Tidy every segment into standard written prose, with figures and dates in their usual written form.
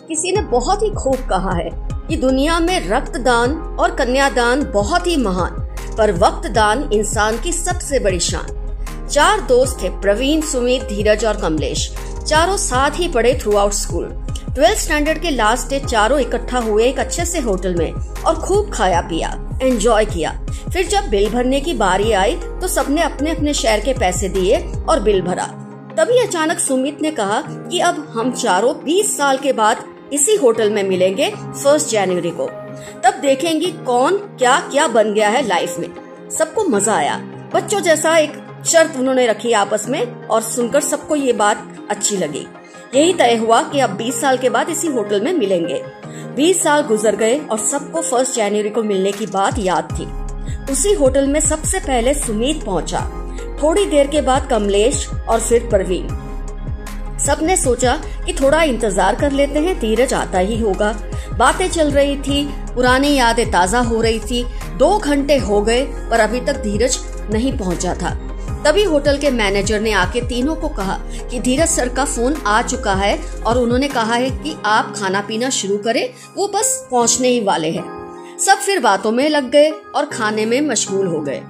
किसी ने बहुत ही खूब कहा है कि दुनिया में रक्तदान और कन्यादान बहुत ही महान, पर वक्तदान इंसान की सबसे बड़ी शान। 4 दोस्त थे, प्रवीण, सुमित, धीरज और कमलेश। चारों साथ ही पढ़े through out school. 12th standard के लास्ट डे चारों इकट्ठा हुए एक अच्छे से होटल में और खूब खाया पिया, एंजॉय किया। फिर जब बिल भरने की बारी आई तो सबने अपने अपने शेयर के पैसे दिए और बिल भरा। तभी अचानक सुमित ने कहा कि अब हम चारों 20 साल के बाद इसी होटल में मिलेंगे 1 जनवरी को। तब देखेंगे कौन क्या क्या बन गया है लाइफ में। सबको मजा आया। बच्चों जैसा एक शर्त उन्होंने रखी आपस में और सुनकर सबको ये बात अच्छी लगी। यही तय हुआ कि अब 20 साल के बाद इसी होटल में मिलेंगे। 20 साल गुजर गए और सबको 1 जनवरी को मिलने की बात याद थी। उसी होटल में सबसे पहले सुमित पहुंचा, थोड़ी देर के बाद कमलेश और फिर प्रवीण। सबने सोचा कि थोड़ा इंतजार कर लेते हैं, धीरज आता ही होगा। बातें चल रही थी, पुरानी यादें ताजा हो रही थी। 2 घंटे हो गए पर अभी तक धीरज नहीं पहुंचा था। तभी होटल के मैनेजर ने आके तीनों को कहा कि धीरज सर का फोन आ चुका है और उन्होंने कहा है कि आप खाना पीना शुरू करें, वो बस पहुंचने ही वाले हैं। सब फिर बातों में लग गए और खाने में मशगूल हो गए।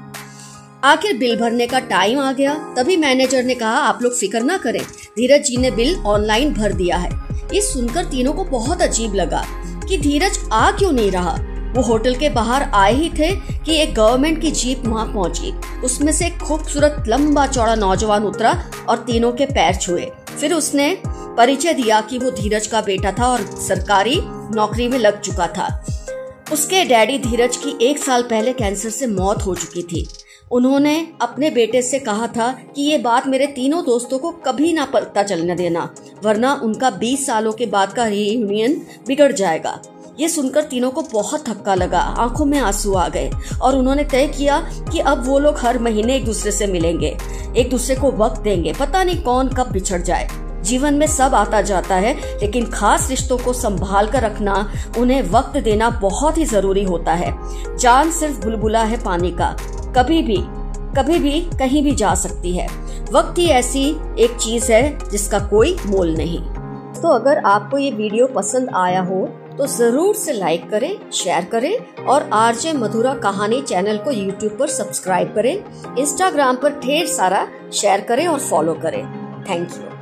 आखिर बिल भरने का टाइम आ गया। तभी मैनेजर ने कहा आप लोग फिक्र ना करें, धीरज जी ने बिल ऑनलाइन भर दिया है। ये सुनकर तीनों को बहुत अजीब लगा कि धीरज आ क्यों नहीं रहा। वो होटल के बाहर आए ही थे कि एक गवर्नमेंट की जीप वहाँ पहुंची। उसमें से एक खूबसूरत लंबा चौड़ा नौजवान उतरा और तीनों के पैर छुए। फिर उसने परिचय दिया कि वो धीरज का बेटा था और सरकारी नौकरी में लग चुका था। उसके डैडी धीरज की 1 साल पहले कैंसर से मौत हो चुकी थी। उन्होंने अपने बेटे से कहा था कि ये बात मेरे तीनों दोस्तों को कभी ना पता चलने देना, वरना उनका 20 सालों के बाद का रियूनियन बिगड़ जाएगा। ये सुनकर तीनों को बहुत धक्का लगा, आंखों में आंसू आ गए और उन्होंने तय किया कि अब वो लोग हर महीने एक दूसरे से मिलेंगे, एक दूसरे को वक्त देंगे। पता नहीं कौन कब बिछड़ जाए। जीवन में सब आता जाता है, लेकिन खास रिश्तों को संभाल कर रखना, उन्हें वक्त देना बहुत ही जरूरी होता है। जान सिर्फ बुलबुला है पानी का, कभी भी कहीं भी जा सकती है। वक्त ही ऐसी एक चीज है जिसका कोई मोल नहीं। तो अगर आपको ये वीडियो पसंद आया हो तो जरूर से लाइक करें, शेयर करें और आरजे मधुरा कहानी चैनल को यूट्यूब पर सब्सक्राइब करें। इंस्टाग्राम पर ढेर सारा शेयर करें और फॉलो करें। Thank you.